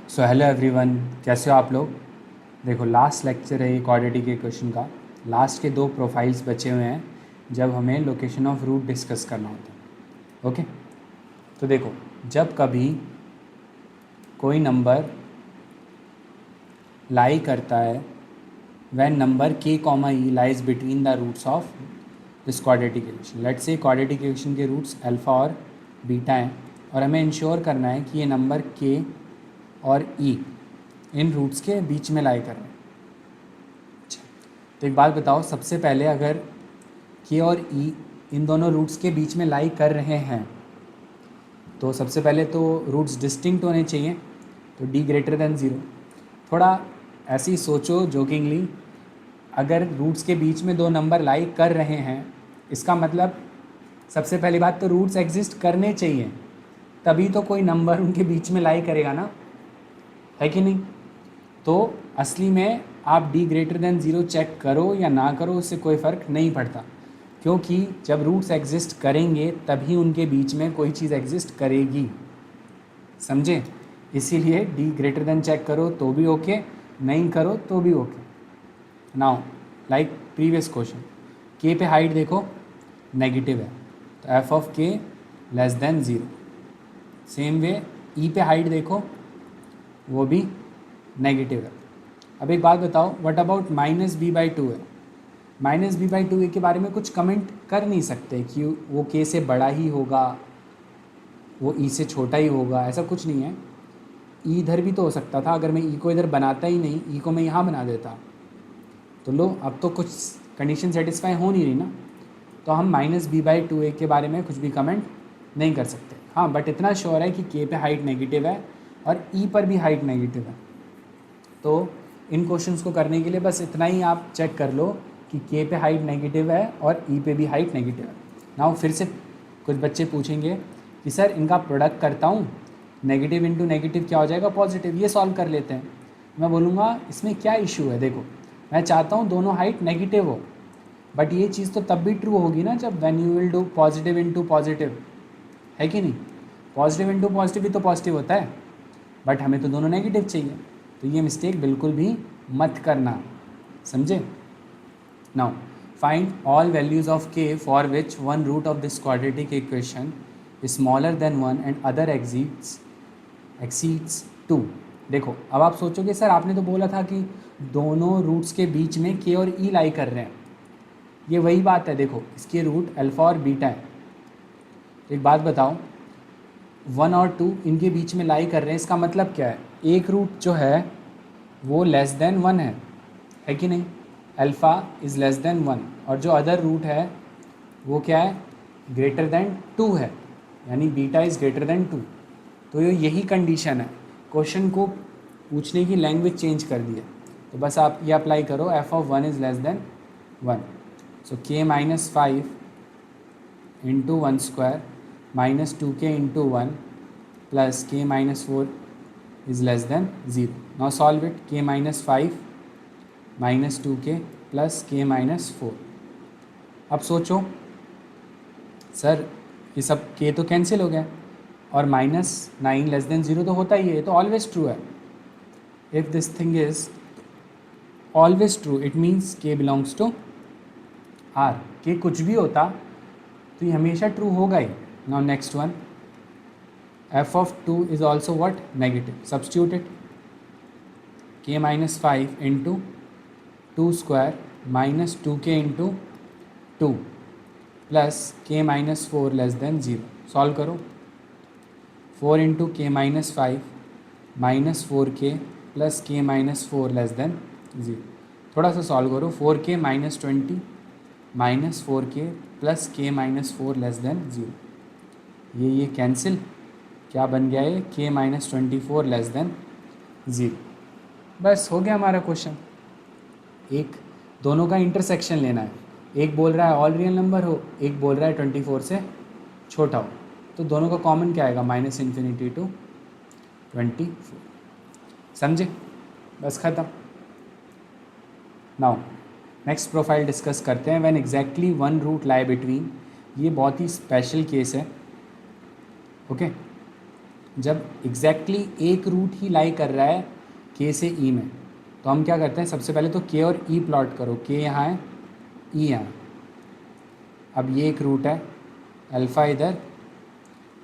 So hello everyone, कैसे हो आप लोग। देखो, लास्ट लेक्चर है ये क्वाड्रेटिक इक्वेशन का। लास्ट के दो प्रोफाइल्स बचे हुए हैं जब हमें लोकेशन ऑफ रूट डिस्कस करना होता है। ओके, तो देखो, जब कभी कोई नंबर लाई करता है when number k comma E lies between the roots of this quadratic equation. Let's say quadratic equation के रूट्स अल्फ़ा और बीटा हैं और हमें इंश्योर करना है कि ये नंबर k और ई इन रूट्स के बीच में लाई कर रहे हैं। अच्छा, तो एक बात बताओ, सबसे पहले अगर के और ई इन दोनों रूट्स के बीच में लाई कर रहे हैं तो सबसे पहले तो रूट्स डिस्टिंक्ट होने चाहिए, तो डी ग्रेटर देन ज़ीरो। थोड़ा ऐसे ही सोचो जोकिंगली, अगर रूट्स के बीच में दो नंबर लाई कर रहे हैं इसका मतलब सबसे पहली बात तो रूट्स एग्जिस्ट करने चाहिए, तभी तो कोई नंबर उनके बीच में लाई करेगा ना, है कि नहीं। तो असली में आप D greater than zero check करो या ना करो उससे कोई फ़र्क नहीं पड़ता, क्योंकि जब रूट्स एग्जिस्ट करेंगे तभी उनके बीच में कोई चीज़ एग्जिस्ट करेगी, समझे। इसीलिए डी ग्रेटर देन चेक करो तो भी ओके, नहीं करो तो भी okay. Now like previous question, K पे हाइट देखो नेगेटिव है तो F of K less than zero. Same way E पे हाइट देखो वो भी नेगेटिव है। अब एक बात बताओ, what about minus B by two है। माइनस बी बाई टू के बारे में कुछ कमेंट कर नहीं सकते कि वो के से बड़ा ही होगा, वो ई से छोटा ही होगा, ऐसा कुछ नहीं है। ई इधर भी तो हो सकता था, अगर मैं ई को इधर बनाता ही नहीं, ई को मैं यहाँ बना देता तो लो, अब तो कुछ कंडीशन सेटिस्फाई हो नहीं रही ना, तो हम माइनस बी बाई टू के बारे में कुछ भी कमेंट नहीं कर सकते। हाँ, बट इतना श्योर है कि के पे हाइट नेगेटिव है और ई पर भी हाइट नेगेटिव है। तो इन क्वेश्चंस को करने के लिए बस इतना ही आप चेक कर लो कि के पे हाइट नेगेटिव है और ई पे भी हाइट नेगेटिव है। नाउ फिर से कुछ बच्चे पूछेंगे कि सर इनका प्रोडक्ट करता हूँ, नेगेटिव इंटू नेगेटिव क्या हो जाएगा, पॉजिटिव, ये सॉल्व कर लेते हैं। मैं बोलूँगा इसमें क्या इशू है। देखो, मैं चाहता हूँ दोनों हाइट नेगेटिव हो, बट ये चीज़ तो तब भी ट्रू होगी ना जब when you will do positive into positive, है कि नहीं। पॉजिटिव इंटू पॉजिटिव भी तो पॉजिटिव होता है, बट हमें तो दोनों नेगेटिव चाहिए, तो ये मिस्टेक बिल्कुल भी मत करना, समझे। Now find all values of K for which one root of this quadratic equation smaller than one and other exceeds two. देखो, अब आप सोचोगे सर आपने तो बोला था कि दोनों रूट्स के बीच में के और ई लाई कर रहे हैं, ये वही बात है। देखो, इसके रूट अल्फ़ा और बीटा है, तो एक बात बताओ, वन और टू इनके बीच में लाई कर रहे हैं, इसका मतलब क्या है, एक रूट जो है वो लेस देन वन है कि नहीं। Alpha is less than one और जो अदर रूट है वो क्या है, ग्रेटर देन टू है, यानी beta is greater than two. तो यही कंडीशन है, क्वेश्चन को पूछने की लैंग्वेज चेंज कर दी है। तो बस आप ये अप्लाई करो, F of one is less than one, so K minus five into one square minus two K into one plus K minus four is less than zero. Now solve it, K minus five minus two K plus K minus four. अब सोचो sir ये सब के तो cancel हो गया और minus nine less than zero तो होता ही है, तो ऑलवेज ट्रू है। If this thing is always true it means K belongs to R. K कुछ भी होता तो ये हमेशा ट्रू होगा ही। Now next one, F of two is also what, negative, substitute it, K minus five into two square minus two K into two plus K minus four less than zero. Solve करो, four into के minus five minus four के plus K minus four less than zero. थोड़ा सा solve करो, four के minus twenty minus four के plus K minus four less than zero. ये cancel, क्या बन गया ये, के minus twenty four less than zero. बस हो गया हमारा क्वेश्चन। एक दोनों का इंटरसेक्शन लेना है, एक बोल रहा है ऑल रियल नंबर हो, एक बोल रहा है 24 से छोटा हो, तो दोनों का कॉमन क्या आएगा, माइनस इन्फिनिटी टू 24, समझे, बस ख़त्म। नाउ नेक्स्ट प्रोफाइल डिस्कस करते हैं, when exactly one root lie between. ये बहुत ही स्पेशल केस है, ओके। जब एग्जैक्टली एक रूट ही लाई कर रहा है के से ई में, तो हम क्या करते हैं, सबसे पहले तो के और ई प्लॉट करो, के यहाँ है, ई यहाँ। अब ये एक रूट है, अल्फ़ा इधर,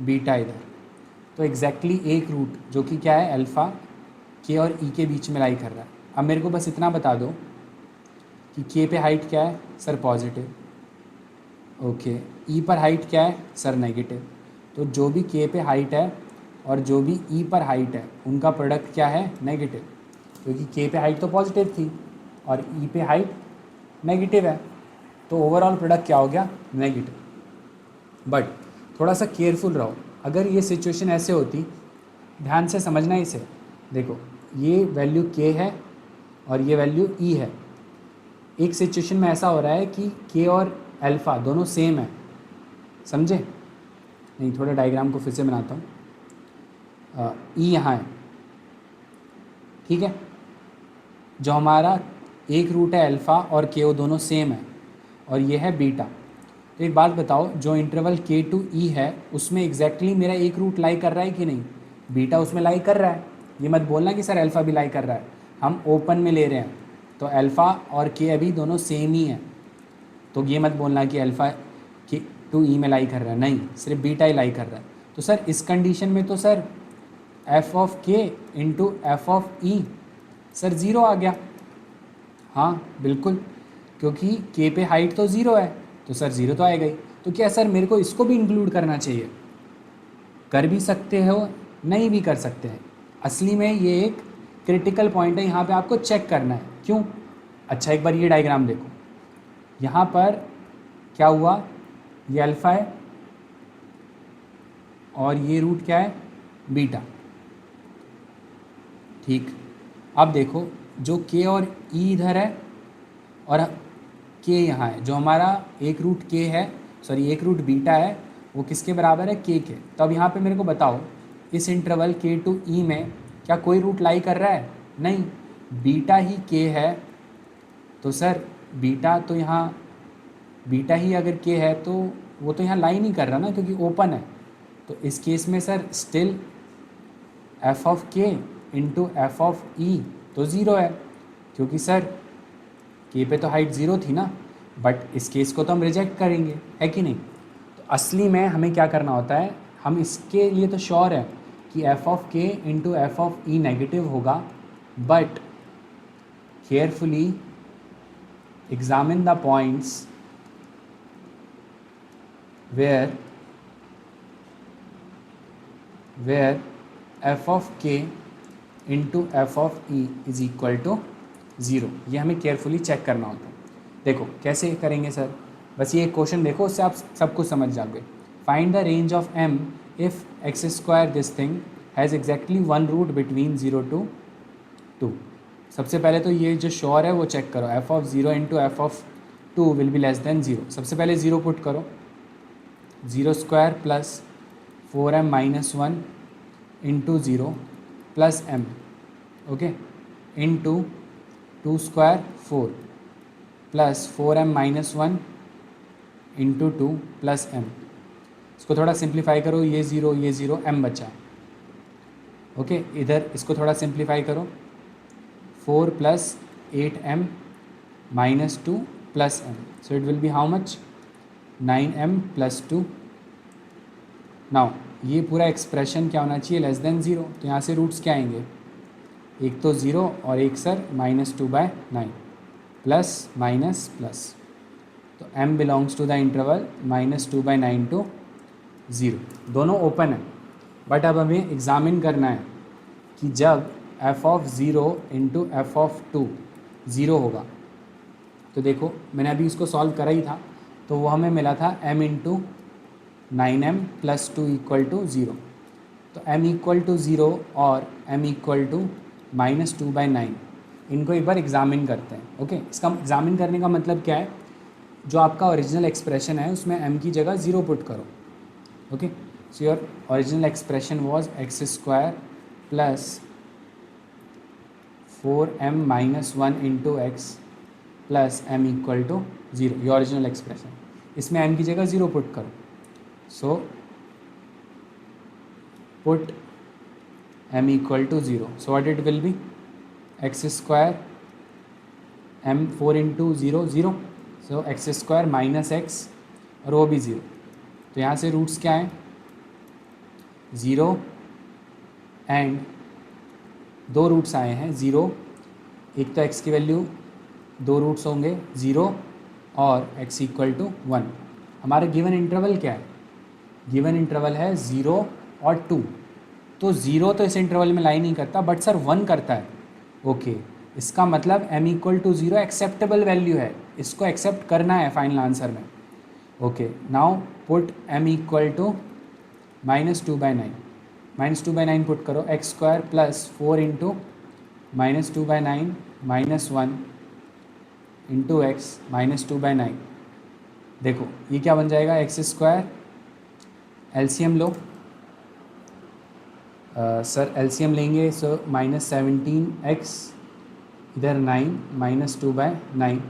बीटा इधर, तो एग्जैक्टली एक रूट जो कि क्या है, अल्फ़ा के और ई के बीच में लाई कर रहा है। अब मेरे को बस इतना बता दो कि के पे हाइट क्या है सर, पॉजिटिव, ओके। ई पर हाइट क्या है सर, नेगेटिव। तो जो भी के पे हाइट है और जो भी ई पर हाइट है उनका प्रोडक्ट क्या है, नेगेटिव, क्योंकि के पे हाइट तो पॉजिटिव थी और ई पे हाइट नेगेटिव है, तो ओवरऑल प्रोडक्ट क्या हो गया, नेगेटिव। बट थोड़ा सा केयरफुल रहो, अगर ये सिचुएशन ऐसे होती, ध्यान से समझना इसे, देखो ये वैल्यू के है और ये वैल्यू ई है। एक सिचुएशन में ऐसा हो रहा है कि के और अल्फ़ा दोनों सेम है, समझे? नहीं, थोड़ा डायग्राम को फिर से बनाता हूँ। ई यहाँ है, ठीक है, जो हमारा एक रूट है अल्फ़ा और के, वो दोनों सेम है, और ये है बीटा। तो एक बात बताओ, जो इंटरवल के टू ई है उसमें एग्जैक्टली मेरा एक रूट लाई कर रहा है कि नहीं, बीटा उसमें लाई कर रहा है। ये मत बोलना कि सर अल्फ़ा भी लाई कर रहा है, हम ओपन में ले रहे हैं, तो अल्फ़ा और के अभी दोनों सेम ही हैं, तो ये मत बोलना कि अल्फ़ा के टू ई में लाई कर रहा है, नहीं, सिर्फ बीटा ही लाई कर रहा है। तो सर इस कंडीशन में तो sir f of k into F of e sir zero आ गया। हाँ बिल्कुल, क्योंकि के पे हाइट तो ज़ीरो है, तो सर ज़ीरो तो आएगा ही। तो क्या सर मेरे को इसको भी इंक्लूड करना चाहिए? कर भी सकते हो, नहीं भी कर सकते हैं। असली में ये एक क्रिटिकल पॉइंट है, यहाँ पे आपको चेक करना है। क्यों? अच्छा, एक बार ये डायग्राम देखो, यहाँ पर क्या हुआ, ये अल्फ़ा है और ये रूट क्या है, बीटा, ठीक। अब देखो, जो के और ई इधर है और के यहाँ है, जो हमारा एक रूट के है, सॉरी एक रूट बीटा है, वो किसके बराबर है, के। तो अब यहाँ पे मेरे को बताओ, इस इंटरवल के टू ई में क्या कोई रूट लाई कर रहा है? नहीं, बीटा ही के है, तो सर बीटा तो यहाँ, बीटा ही अगर के है तो वो तो यहाँ लाई नहीं कर रहा ना, क्योंकि ओपन है। तो इस केस में sir still F of k into F of ई तो ज़ीरो है, क्योंकि सर के पे तो हाइट ज़ीरो थी ना। बट इस केस को तो हम रिजेक्ट करेंगे, है कि नहीं? तो असली में हमें क्या करना होता है, हम इसके लिए तो श्योर है कि f of k into F of e negative होगा, but carefully examine the points where f of k into F of e is equal to zero. ये हमें केयरफुली चेक करना होता है। देखो कैसे करेंगे सर, बस ये एक क्वेश्चन देखो, उससे आप सब कुछ समझ जाओगे। Find the range of m if x square this thing has exactly one root between 0 to 2। सबसे पहले तो ये जो श्योर है वो चेक करो, F of zero into F of two will be less than zero. सबसे पहले ज़ीरो पुट करो, zero square plus 4m minus one into zero plus m, okay, into two square 4 plus 4m minus one into two plus m। इसको थोड़ा simplify करो, ये zero m बचा, okay. इधर इसको थोड़ा सिंप्लीफाई करो, 4 plus 8m minus two plus m, so it will be how much, 9m plus to. Now ये पूरा एक्सप्रेशन क्या होना चाहिए, लेस देन ज़ीरो। तो यहाँ से रूट्स क्या आएंगे, एक तो ज़ीरो और एक सर -2/9, प्लस माइनस प्लस, तो m belongs to the interval -2/9 to 0। दोनों ओपन है, बट अब हमें एग्ज़ामिन करना है कि जब f of zero into F of two zero होगा, तो देखो मैंने अभी इसको सॉल्व करा ही था, तो वो हमें मिला था m into 9m plus two equal to zero. तो m इक्वल टू ज़ीरो और m इक्वल टू -2/9, इनको एक बार एग्ज़ामिन करते हैं, ओके। इसका एग्ज़ामिन करने का मतलब क्या है, जो आपका ओरिजिनल एक्सप्रेशन है उसमें m की जगह ज़ीरो पुट करो, okay. So your original expression was x square plus 4m minus one into x plus m equal to zero, ये ओरिजिनल एक्सप्रेशन। इसमें m की जगह ज़ीरो पुट करो, so put m equal to 0. So what it will be? x square m 4 into 0 0. So x square minus x और वो भी 0. तो यहाँ से रूट्स क्या हैं? 0 एंड दो रूट्स आए हैं 0. एक तो x की वैल्यू दो रूट्स होंगे 0 और x इक्वल टू 1. हमारा गिवन इंटरवल क्या है? गिवन इंटरवल है 0 और 2. तो 0 तो इस इंटरवल में लाई नहीं करता, बट सर 1 करता है. ओके, इसका मतलब m equal to 0 acceptable value है, इसको एक्सेप्ट करना है फाइनल आंसर में. Okay, now put m equal to -2/9. -2/9 put करो. X square plus 4 into -2/9 -1 into x -2/9. देखो ये क्या बन जाएगा? एक्स स्क्वायर एलसीएम लो. सर एलसीएम लेंगे सो -17x इधर 9 -2/9.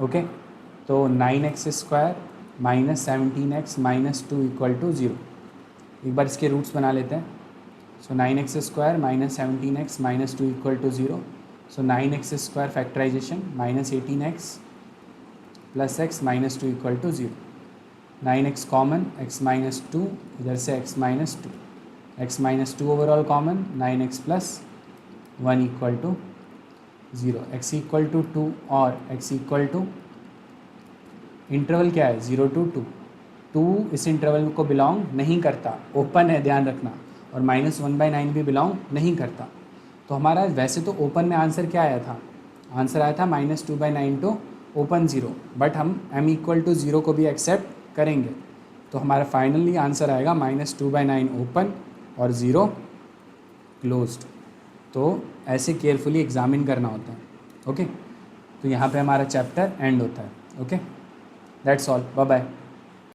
ओके, तो 9x square -17x -2 equal to 0. एक बार इसके रूट्स बना लेते हैं. So 9x square -17x -2 equal to 0. So 9x square factorization -18x plus x -2 equal to 0. 9x common, x -2 इधर से x -2, x -2 overall common, 9x plus 1 equal to 0. x equal to 2 और x equal two interval क्या है? 0 to 2. 2 इस interval को belong नहीं करता, open है, ध्यान रखना. और -1/9 भी बिलोंग नहीं करता. तो हमारा वैसे तो ओपन में आंसर क्या आया था? आंसर आया था -2/9 टू ओपन 0, बट हम m इक्वल टू 0 को भी एक्सेप्ट करेंगे. तो हमारा फाइनली आंसर आएगा -2/9 ओपन और 0 क्लोज्ड. तो ऐसे केयरफुली एग्जामिन करना होता है. ओके, तो यहाँ पे हमारा चैप्टर एंड होता है. Okay, that's all. Bye bye.